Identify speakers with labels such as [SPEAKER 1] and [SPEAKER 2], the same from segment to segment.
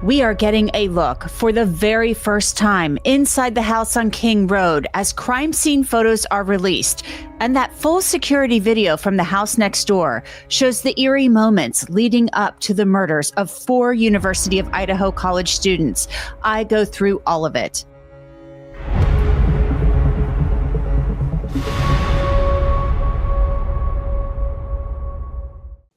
[SPEAKER 1] We are getting a look for the very first time inside the house on King Road as crime scene photos are released. And that full security video from the house next door shows the eerie moments leading up to the murders of 4 University of Idaho college students. I go through all of it.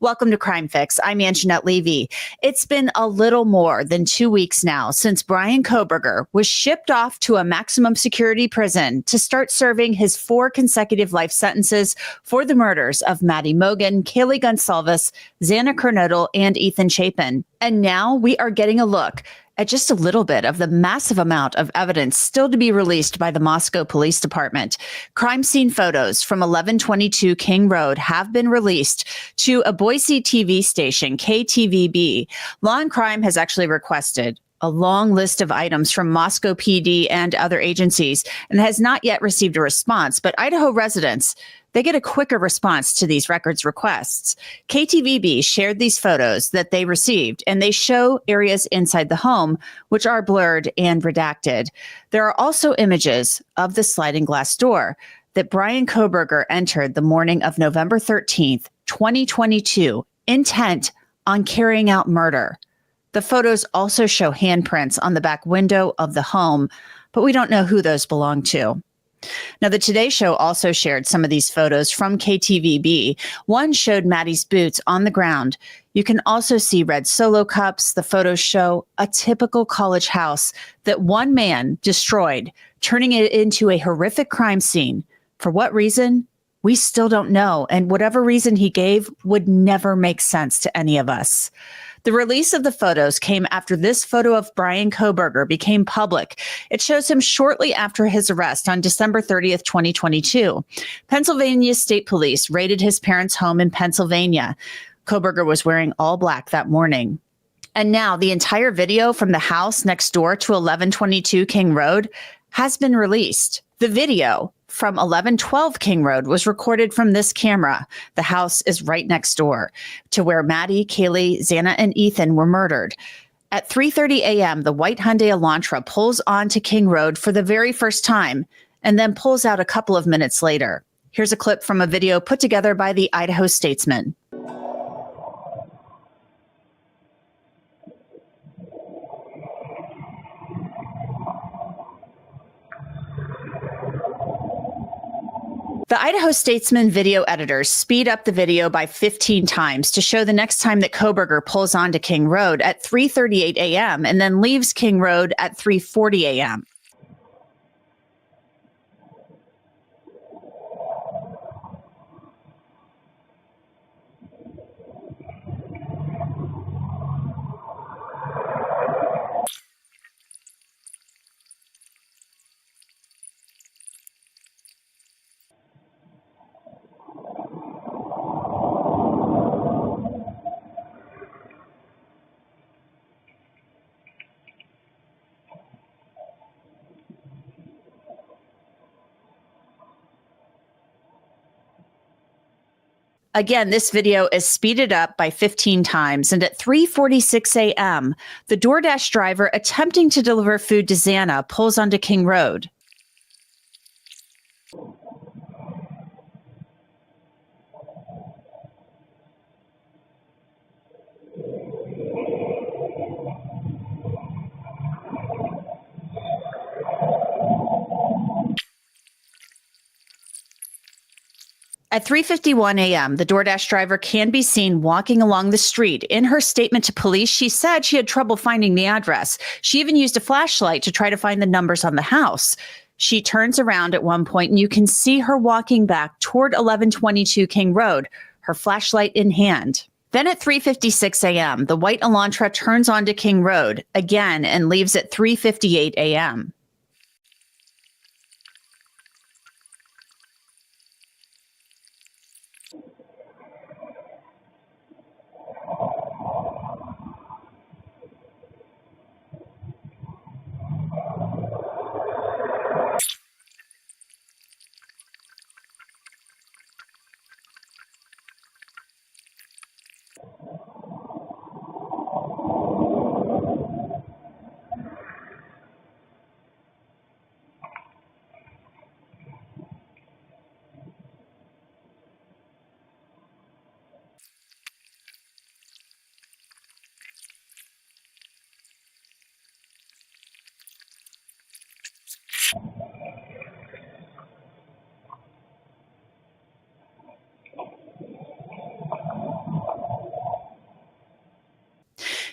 [SPEAKER 1] Welcome to Crime Fix. I'm Angenette Levy. It's been a little more than 2 weeks now since Bryan Kohberger was shipped off to a maximum security prison to start serving his 4 consecutive life sentences for the murders of Maddie Mogen, Kaylee Goncalves, Xana Kernodle, and Ethan Chapin. And now we are getting a look at just a little bit of the massive amount of evidence still to be released by the Moscow Police Department. Crime scene photos from 1122 King Road have been released to a Boise TV station, KTVB. Law&Crime has actually requested a long list of items from Moscow PD and other agencies and has not yet received a response, but Idaho residents, they get a quicker response to these records requests. KTVB shared these photos that they received, and they show areas inside the home, which are blurred and redacted. There are also images of the sliding glass door that Bryan Kohberger entered the morning of November 13th, 2022, intent on carrying out murder. The photos also show handprints on the back window of the home, but we don't know who those belong to. Now, the Today Show also shared some of these photos from KTVB. One showed Maddie's boots on the ground. You can also see red Solo cups. The photos show a typical college house that one man destroyed, turning it into a horrific crime scene. For what reason? We still don't know, and whatever reason he gave would never make sense to any of us. The release of the photos came after this photo of Bryan Kohberger became public. It shows him shortly after his arrest on December 30th, 2022. Pennsylvania State Police raided his parents' home in Pennsylvania. Kohberger was wearing all black that morning. And now the entire video from the house next door to 1122 King Road has been released. The video from 1112 King Road was recorded from this camera. The house is right next door to where Maddie, Kaylee, Xana, and Ethan were murdered. At 3:30 a.m., the white Hyundai Elantra pulls onto King Road for the very first time and then pulls out a couple of minutes later. Here's a clip from a video put together by the Idaho Statesman. The Idaho Statesman video editors speed up the video by 15 times to show the next time that Kohberger pulls onto King Road at 3:38 a.m. and then leaves King Road at 3:40 a.m. Again, this video is speeded up by 15 times, and at 3:46 a.m., the DoorDash driver attempting to deliver food to Xana pulls onto King Road. At 3:51 a.m., the DoorDash driver can be seen walking along the street. In her statement to police, she said she had trouble finding the address. She even used a flashlight to try to find the numbers on the house. She turns around at one point, and you can see her walking back toward 1122 King Road, her flashlight in hand. Then at 3:56 a.m., the white Elantra turns onto King Road again and leaves at 3:58 a.m.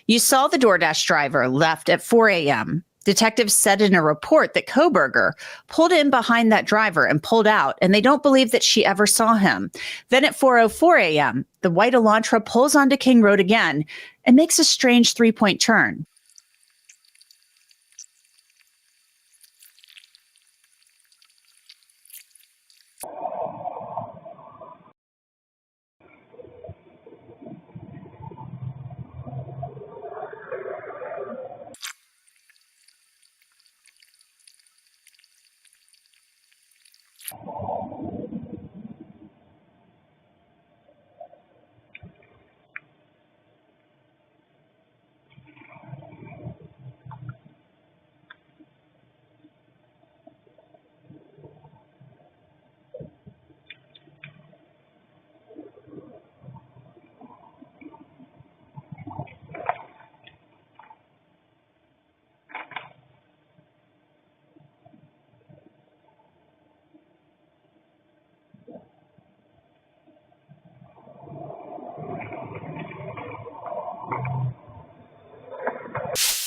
[SPEAKER 1] You saw the DoorDash driver left at 4 a.m. Detectives said in a report that Kohberger pulled in behind that driver and pulled out, and they don't believe that she ever saw him. Then at 4:04 a.m., the white Elantra pulls onto King Road again and makes a strange three-point turn.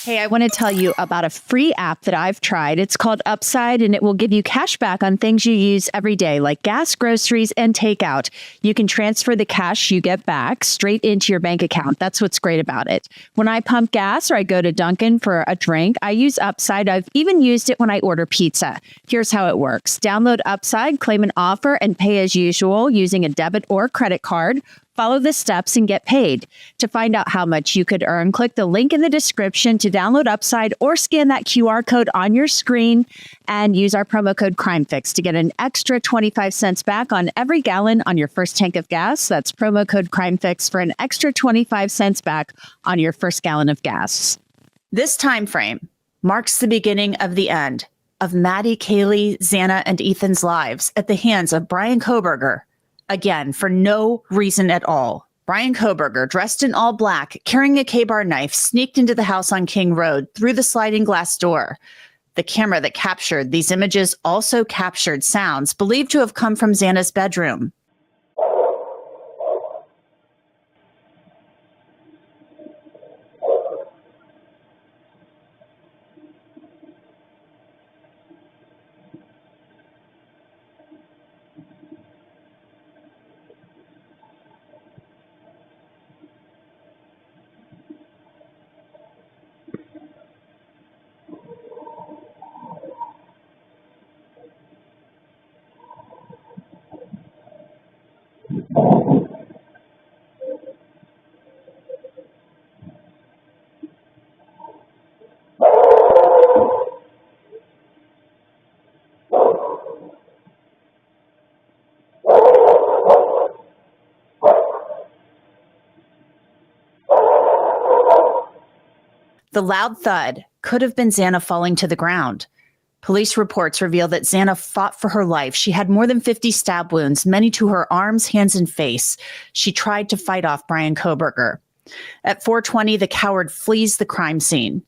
[SPEAKER 2] Hey, I want to tell you about a free app that I've tried. It's called Upside, and it will give you cash back on things you use every day, like gas, groceries, and takeout. You can transfer the cash you get back straight into your bank account. That's what's great about it. When I pump gas or I go to Dunkin' for a drink, I use Upside. I've even used it when I order pizza. Here's how it works. Download Upside, claim an offer, and pay as usual using a debit or credit card. Follow the steps and get paid. To find out how much you could earn, click the link in the description to download Upside or scan that QR code on your screen and use our promo code CrimeFix to get an extra 25 cents back on every gallon on your first tank of gas. That's promo code CrimeFix for an extra 25 cents back on your first gallon of gas.
[SPEAKER 1] This time frame marks the beginning of the end of Maddie, Kaylee, Xana, and Ethan's lives at the hands of Bryan Kohberger. Again, for no reason at all. Bryan Kohberger, dressed in all black, carrying a K-bar knife, sneaked into the house on King Road through the sliding glass door. The camera that captured these images also captured sounds believed to have come from Xana's bedroom. The loud thud could have been Xana falling to the ground. Police reports reveal that Xana fought for her life. She had more than 50 stab wounds, many to her arms, hands, and face. She tried to fight off Bryan Kohberger. At 4:20, the coward flees the crime scene.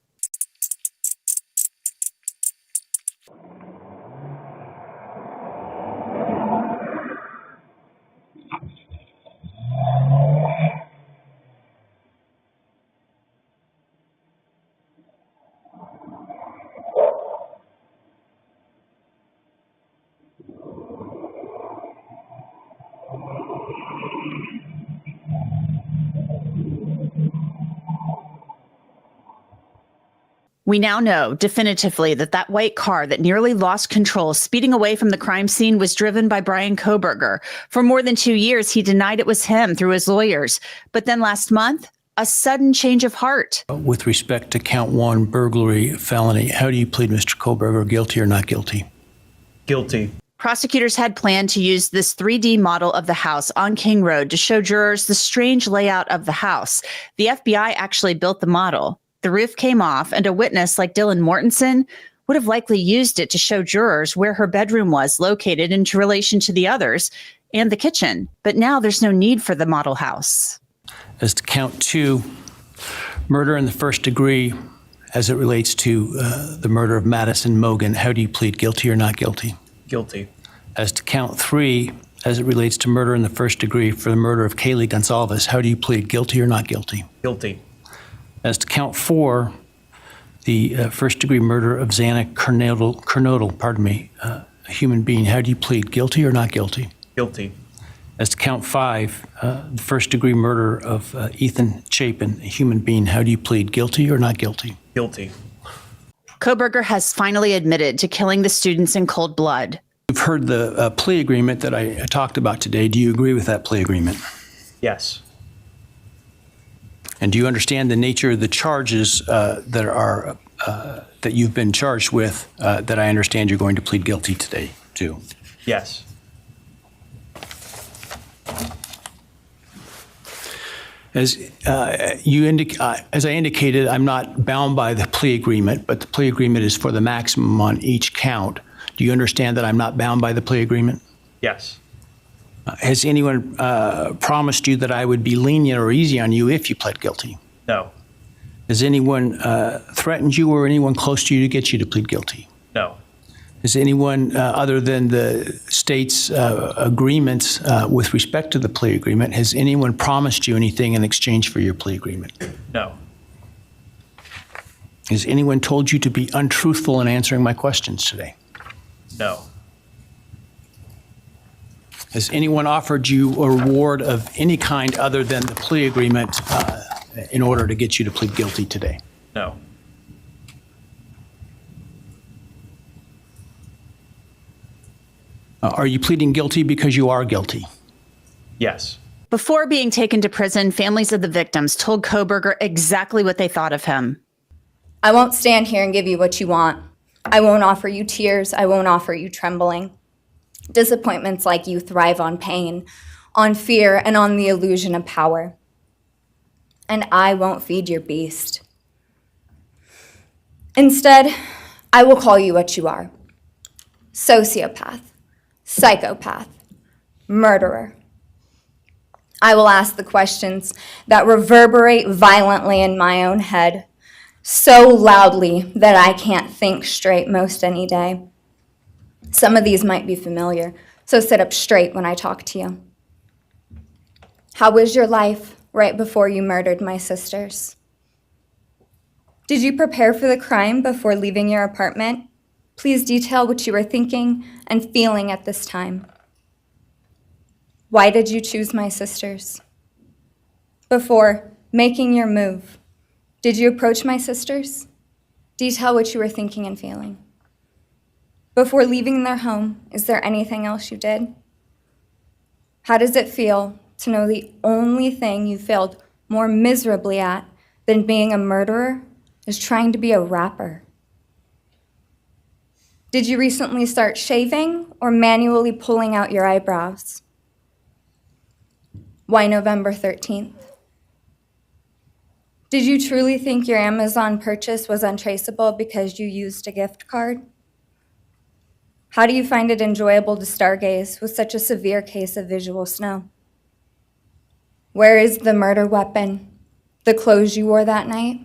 [SPEAKER 1] We now know definitively that that white car that nearly lost control speeding away from the crime scene was driven by Bryan Kohberger. For more than 2 years, he denied it was him through his lawyers. But then last month, a sudden change of heart.
[SPEAKER 3] With respect to count 1, burglary, felony, how do you plead, Mr. Kohberger, guilty or not guilty?
[SPEAKER 4] Guilty.
[SPEAKER 1] Prosecutors had planned to use this 3D model of the house on King Road to show jurors the strange layout of the house. The FBI actually built the model. The roof came off, and a witness like Dylan Mortensen would have likely used it to show jurors where her bedroom was located in relation to the others and the kitchen. But now there's no need for the model house.
[SPEAKER 3] As to count 2, murder in the first degree, as it relates to the murder of Maddie Mogen, how do you plead, guilty or not guilty?
[SPEAKER 4] Guilty.
[SPEAKER 3] As to count 3, as it relates to murder in the first degree for the murder of Kaylee Goncalves, how do you plead, guilty or not guilty?
[SPEAKER 4] Guilty.
[SPEAKER 3] As to count 4, the first-degree murder of Xana Kernodle, a human being, how do you plead, guilty or not guilty?
[SPEAKER 4] Guilty.
[SPEAKER 3] As to count 5, the first-degree murder of Ethan Chapin, a human being, how do you plead, guilty or not guilty?
[SPEAKER 4] Guilty.
[SPEAKER 1] Kohberger has finally admitted to killing the students in cold blood.
[SPEAKER 3] You've heard the plea agreement that I talked about today. Do you agree with that plea agreement?
[SPEAKER 4] Yes.
[SPEAKER 3] And do you understand the nature of the charges that you've been charged with that I understand you're going to plead guilty today to?
[SPEAKER 4] Yes.
[SPEAKER 3] As I indicated, I'm not bound by the plea agreement, but the plea agreement is for the maximum on each count. Do you understand that I'm not bound by the plea agreement?
[SPEAKER 4] Yes.
[SPEAKER 3] Has anyone promised you that I would be lenient or easy on you if you pled guilty?
[SPEAKER 4] No.
[SPEAKER 3] Has anyone threatened you or anyone close to you to get you to plead guilty?
[SPEAKER 4] No.
[SPEAKER 3] Has anyone other than the state's agreements with respect to the plea agreement, has anyone promised you anything in exchange for your plea agreement?
[SPEAKER 4] No.
[SPEAKER 3] Has anyone told you to be untruthful in answering my questions today?
[SPEAKER 4] No.
[SPEAKER 3] Has anyone offered you a reward of any kind other than the plea agreement in order to get you to plead guilty today?
[SPEAKER 4] No.
[SPEAKER 3] Are you pleading guilty because you are guilty?
[SPEAKER 4] Yes.
[SPEAKER 1] Before being taken to prison, families of the victims told Kohberger exactly what they thought of him.
[SPEAKER 5] I won't stand here and give you what you want. I won't offer you tears. I won't offer you trembling. Disappointments like you thrive on pain, on fear, and on the illusion of power. And I won't feed your beast. Instead, I will call you what you are. Sociopath, psychopath, murderer. I will ask the questions that reverberate violently in my own head, so loudly that I can't think straight most any day. Some of these might be familiar, so sit up straight when I talk to you. How was your life right before you murdered my sisters? Did you prepare for the crime before leaving your apartment? Please detail what you were thinking and feeling at this time. Why did you choose my sisters? Before making your move, did you approach my sisters? Detail what you were thinking and feeling. Before leaving their home, is there anything else you did? How does it feel to know the only thing you failed more miserably at than being a murderer is trying to be a rapper? Did you recently start shaving or manually pulling out your eyebrows? Why November 13th? Did you truly think your Amazon purchase was untraceable because you used a gift card? How do you find it enjoyable to stargaze with such a severe case of visual snow? Where is the murder weapon, the clothes you wore that night?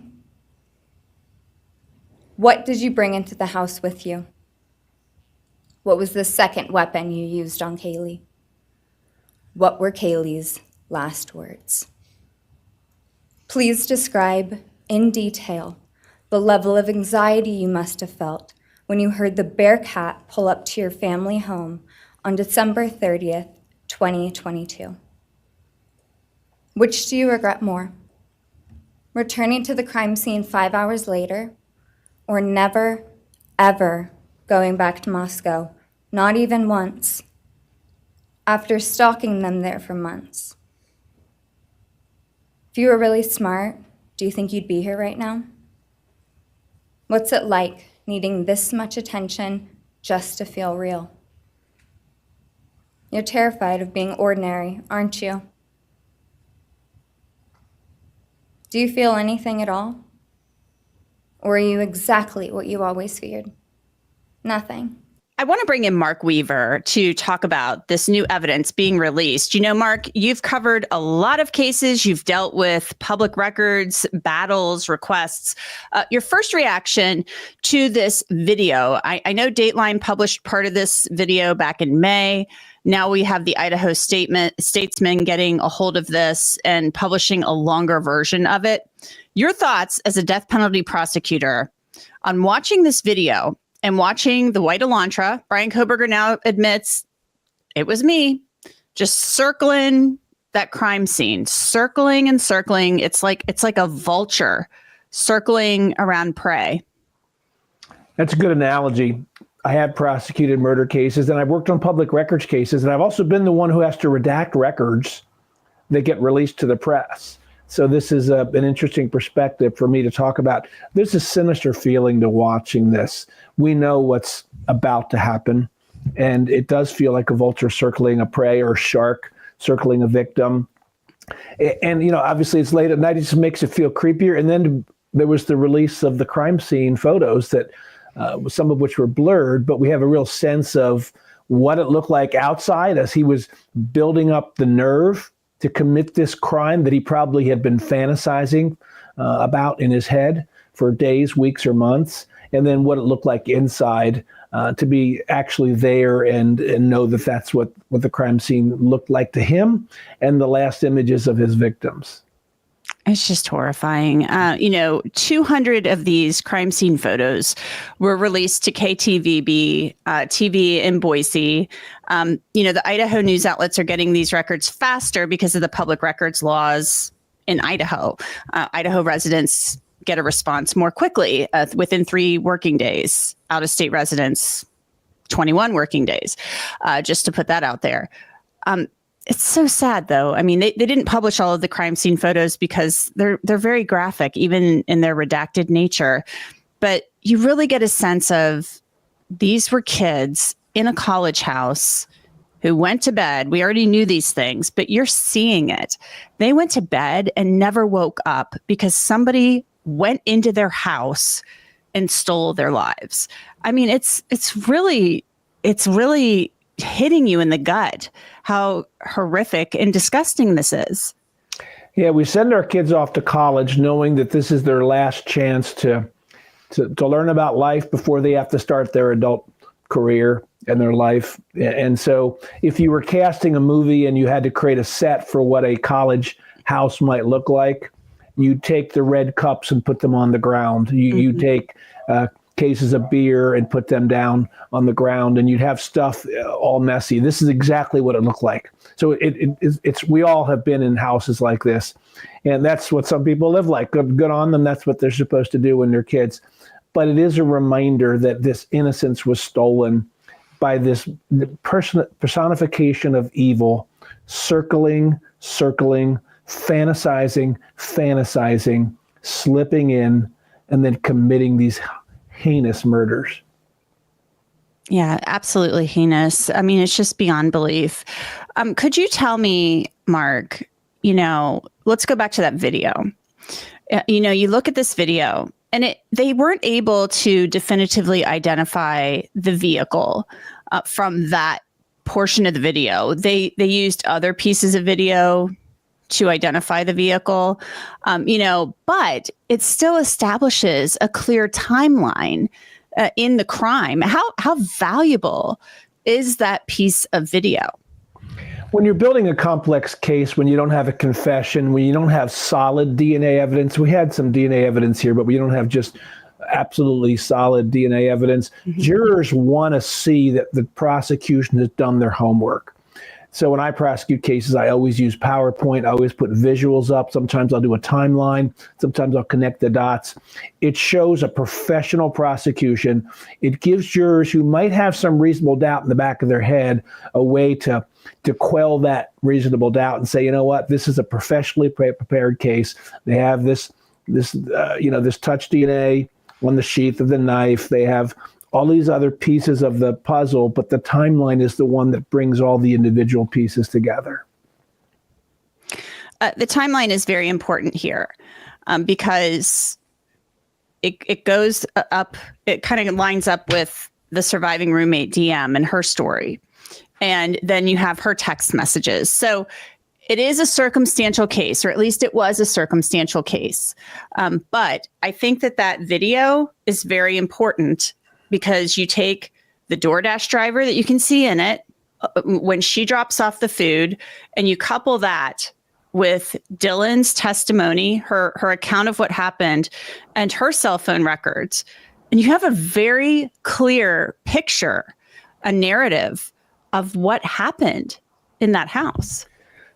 [SPEAKER 5] What did you bring into the house with you? What was the second weapon you used on Kaylee? What were Kaylee's last words? Please describe in detail the level of anxiety you must have felt when you heard the Bearcat pull up to your family home on December 30th, 2022. Which do you regret more? Returning to the crime scene 5 hours later, or never, ever going back to Moscow, not even once, after stalking them there for months? If you were really smart, do you think you'd be here right now? What's it like needing this much attention just to feel real? You're terrified of being ordinary, aren't you? Do you feel anything at all? Or are you exactly what you always feared? Nothing.
[SPEAKER 1] I want to bring in Mark Weaver to talk about this new evidence being released. You know, Mark, you've covered a lot of cases. You've dealt with public records, battles, requests. Your first reaction to this video, I know Dateline published part of this video back in May. Now we have the Idaho Statesman getting a hold of this and publishing a longer version of it. Your thoughts as a death penalty prosecutor on watching this video and watching the white Elantra. Bryan Kohberger now admits it was me, just circling that crime scene, circling and circling. It's like a vulture circling around prey.
[SPEAKER 6] That's a good analogy. I have prosecuted murder cases, and I've worked on public records cases, and I've also been the one who has to redact records that get released to the press. So this is an interesting perspective for me to talk about. There's a sinister feeling to watching this. We know what's about to happen, and it does feel like a vulture circling a prey or a shark circling a victim. And, obviously it's late at night. It just makes it feel creepier. And then there was the release of the crime scene photos that some of which were blurred, but we have a real sense of what it looked like outside as he was building up the nerve to commit this crime that he probably had been fantasizing about in his head for days, weeks, or months, and then what it looked like inside to be actually there and know that that's what the crime scene looked like to him, and the last images of his victims.
[SPEAKER 1] It's just horrifying. 200 of these crime scene photos were released to KTVB TV in Boise. The Idaho news outlets are getting these records faster because of the public records laws in Idaho. Idaho residents get a response more quickly within 3 working days. Out-of-state residents, 21 working days, just to put that out there. It's so sad, though. I mean, they didn't publish all of the crime scene photos because they're very graphic, even in their redacted nature. But you really get a sense of these were kids in a college house who went to bed. We already knew these things, but you're seeing it. They went to bed and never woke up because somebody went into their house and stole their lives. I mean, it's really hitting you in the gut how horrific and disgusting this is.
[SPEAKER 6] Yeah, we send our kids off to college knowing that this is their last chance to learn about life before they have to start their adult career and their life. And so if you were casting a movie and you had to create a set for what a college house might look like, you take the red cups and put them on the ground. You take cases of beer and put them down on the ground, and you'd have stuff all messy. This is exactly what it looked like. So it's we all have been in houses like this, and that's what some people live like. Good on them. That's what they're supposed to do when they're kids. But it is a reminder that this innocence was stolen by this personification of evil, circling, fantasizing, slipping in, and then committing these heinous murders.
[SPEAKER 1] Yeah, absolutely heinous. I mean, it's just beyond belief. Could you tell me, Mark, let's go back to that video. You look at this video and they weren't able to definitively identify the vehicle from that portion of the video. They used other pieces of video to identify the vehicle, but it still establishes a clear timeline in the crime. How valuable is that piece of video?
[SPEAKER 6] When you're building a complex case, when you don't have a confession, when you don't have solid DNA evidence, we had some DNA evidence here, but we don't have just absolutely solid DNA evidence. Jurors want to see that the prosecution has done their homework. So when I prosecute cases, I always use PowerPoint. I always put visuals up. Sometimes I'll do a timeline. Sometimes I'll connect the dots. It shows a professional prosecution. It gives jurors who might have some reasonable doubt in the back of their head a way to quell that reasonable doubt and say, you know what, this is a professionally prepared case. They have this touch DNA on the sheath of the knife. They have all these other pieces of the puzzle, but the timeline is the one that brings all the individual pieces together.
[SPEAKER 1] The timeline is very important here because it goes up, it kind of lines up with the surviving roommate DM and her story. And then you have her text messages. So it is a circumstantial case, or at least it was a circumstantial case. But I think that video is very important because you take the DoorDash driver that you can see in it when she drops off the food, and you couple that
[SPEAKER 2] with Dylan's testimony, her account of what happened, and her cell phone records. And you have a very clear picture, a narrative of what happened in that house.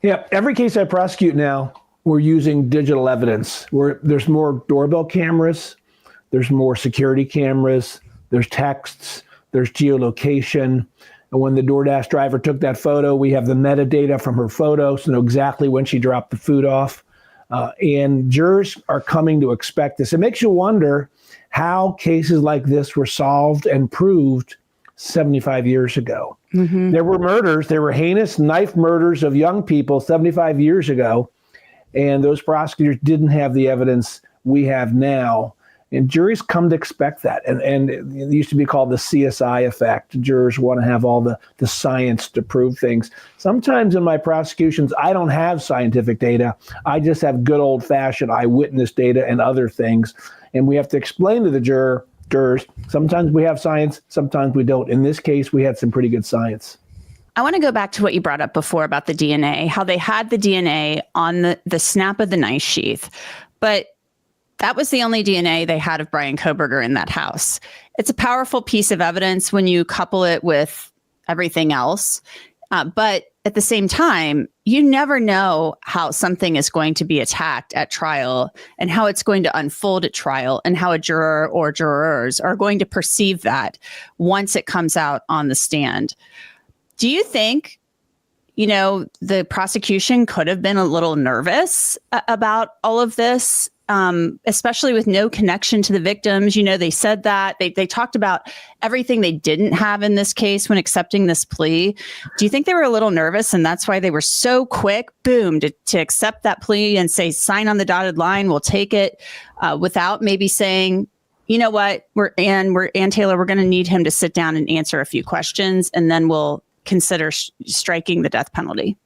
[SPEAKER 6] Yeah, every case I prosecute now, we're using digital evidence. There's more doorbell cameras, there's more security cameras, there's texts, there's geolocation. And when the DoorDash driver took that photo, we have the metadata from her photos to know exactly when she dropped the food off. And jurors are coming to expect this. It makes you wonder how cases like this were solved and proved 75 years ago. Mm-hmm. There were murders, there were heinous knife murders of young people 75 years ago, and those prosecutors didn't have the evidence we have now. And juries come to expect that. And it used to be called the CSI effect. Jurors want to have all the science to prove things. Sometimes in my prosecutions, I don't have scientific data. I just have good old-fashioned eyewitness data and other things. And we have to explain to the jurors, sometimes we have science, sometimes we don't. In this case, we had some pretty good science.
[SPEAKER 2] I want to go back to what you brought up before about the DNA, how they had the DNA on the snap of the knife sheath. But that was the only DNA they had of Bryan Kohberger in that house. It's a powerful piece of evidence when you couple it with everything else. But at the same time, you never know how something is going to be attacked at trial and how it's going to unfold at trial and how a juror or jurors are going to perceive that once it comes out on the stand. Do you think, the prosecution could have been a little nervous about all of this? Especially with no connection to the victims. They said that they talked about everything they didn't have in this case when accepting this plea. Do you think they were a little nervous and that's why they were so quick, boom, to accept that plea and say, sign on the dotted line, we'll take it, without maybe saying, you know what, Ann Taylor, we're going to need him to sit down and answer a few questions and then we'll consider striking the death penalty?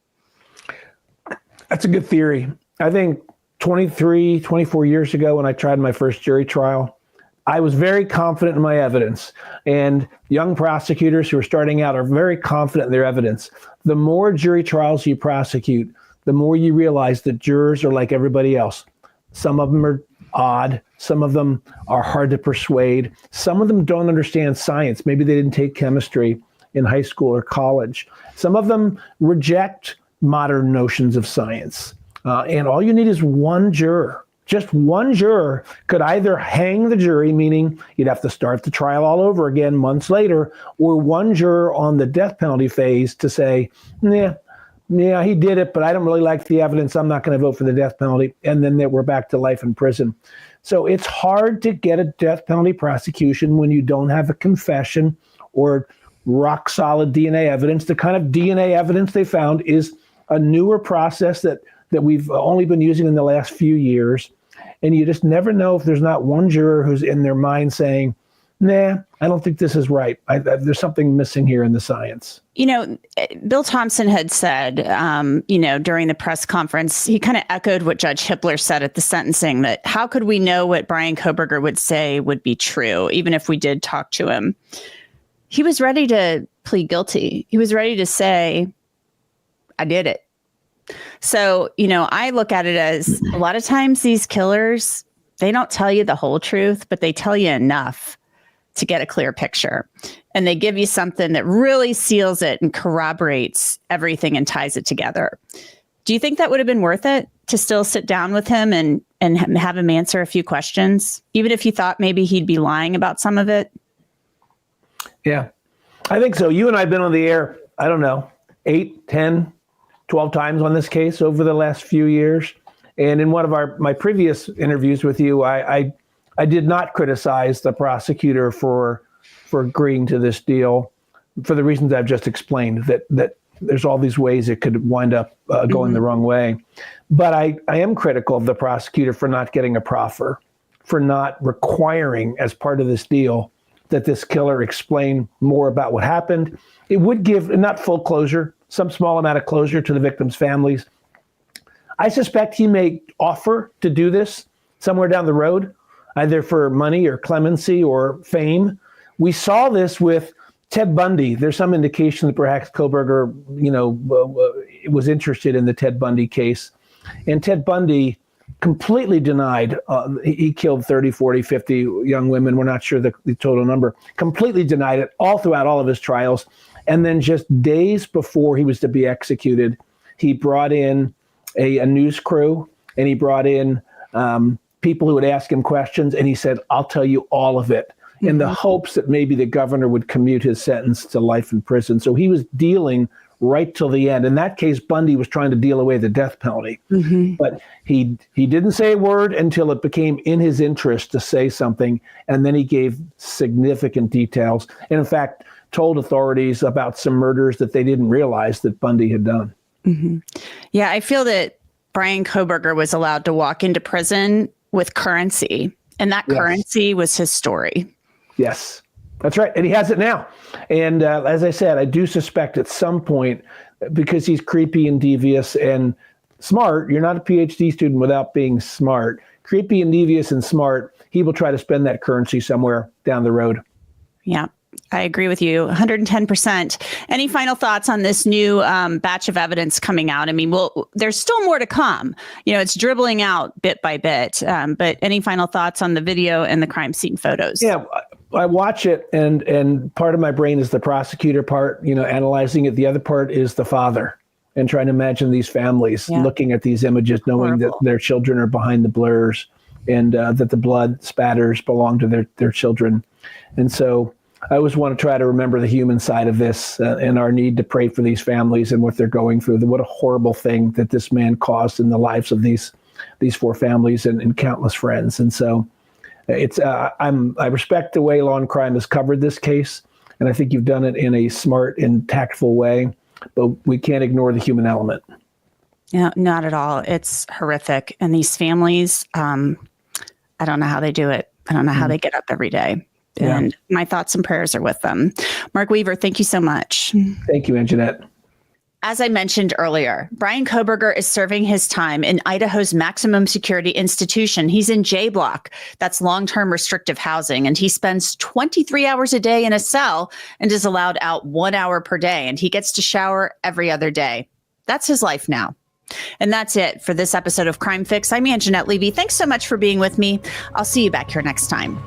[SPEAKER 6] That's a good theory. I think 24 years ago when I tried my first jury trial, I was very confident in my evidence. And young prosecutors who are starting out are very confident in their evidence. The more jury trials you prosecute, the more you realize that jurors are like everybody else. Some of them are odd. Some of them are hard to persuade. Some of them don't understand science. Maybe they didn't take chemistry in high school or college. Some of them reject modern notions of science. And all you need is one juror. Just one juror could either hang the jury, meaning you'd have to start the trial all over again months later, or one juror on the death penalty phase to say, yeah, he did it, but I don't really like the evidence. I'm not going to vote for the death penalty. And then we're back to life in prison. So it's hard to get a death penalty prosecution when you don't have a confession or rock solid DNA evidence. The kind of DNA evidence they found is a newer process that we've only been using in the last few years. And you just never know if there's not one juror who's in their mind saying, nah, I don't think this is right. There's something missing here in the science.
[SPEAKER 2] Bill Thompson had said, during the press conference, he kind of echoed what Judge Hippler said at the sentencing, that how could we know what Bryan Kohberger would say would be true, even if we did talk to him? He was ready to plead guilty. He was ready to say, I did it. So, I look at it as a lot of times these killers, they don't tell you the whole truth, but they tell you enough to get a clear picture. And they give you something that really seals it and corroborates everything and ties it together. Do you think that would have been worth it to still sit down with him and have him answer a few questions, even if you thought maybe he'd be lying about some of it?
[SPEAKER 6] Yeah, I think so. You and I have been on the air, I don't know, 8, 10, 12 times on this case over the last few years. And in one of my previous interviews with you, I did not criticize the prosecutor for agreeing to this deal for the reasons I've just explained, that there's all these ways it could wind up going the wrong way. But I am critical of the prosecutor for not getting a proffer, for not requiring as part of this deal that this killer explain more about what happened. It would give, not full closure, some small amount of closure to the victims' families. I suspect he may offer to do this somewhere down the road, either for money or clemency or fame. We saw this with Ted Bundy. There's some indication that perhaps Kohberger, was interested in the Ted Bundy case. And Ted Bundy completely denied he killed 30, 40, 50 young women. We're not sure the total number. Completely denied it all throughout all of his trials. And then just days before he was to be executed, he brought in a news crew, and he brought in people who would ask him questions, and he said, "I'll tell you all of it," in the hopes that maybe the governor would commute his sentence to life in prison. So he was dealing right till the end. In that case, Bundy was trying to deal away the death penalty. But he didn't say a word until it became in his interest to say something, and then he gave significant details, and in fact told authorities about some murders that they didn't realize that Bundy had done.
[SPEAKER 1] Yeah, I feel that Bryan Kohberger was allowed to walk into prison with currency, and that currency was his story.
[SPEAKER 6] Yes, that's right. And he has it now. And as I said, I do suspect at some point, because he's creepy and devious and smart, you're not a PhD student without being smart. Creepy and devious and smart, he will try to spend that currency somewhere down the road.
[SPEAKER 1] Yeah, I agree with you 110%. Any final thoughts on this new batch of evidence coming out? I mean, there's still more to come. You know, it's dribbling out bit by bit. But any final thoughts on the video and the crime scene photos?
[SPEAKER 6] Yeah, I watch it, and part of my brain is the prosecutor part, you know, analyzing it. The other part is the father, and trying to imagine these families looking at these images, knowing that their children are behind the blurs, and that the blood spatters belong to their children. And so I always want to try to remember the human side of this, and our need to pray for these families and what they're going through. What a horrible thing that this man caused in the lives of these four families and countless friends. And so it's I respect the way Law&Crime has covered this case, and I think you've done it in a smart and tactful way, but we can't ignore the human element.
[SPEAKER 1] Yeah, not at all. It's horrific. And these families, I don't know how they do it. I don't know how they get up every day. And my thoughts and prayers are with them. Mark Weaver, thank you so much.
[SPEAKER 6] Thank you, Angenette.
[SPEAKER 1] As I mentioned earlier, Bryan Kohberger is serving his time in Idaho's maximum security institution. He's in J Block. That's long-term restrictive housing. And he spends 23 hours a day in a cell and is allowed out 1 hour per day. And he gets to shower every other day. That's his life now. And that's it for this episode of Crime Fix. I'm Angenette Levy. Thanks so much for being with me. I'll see you back here next time.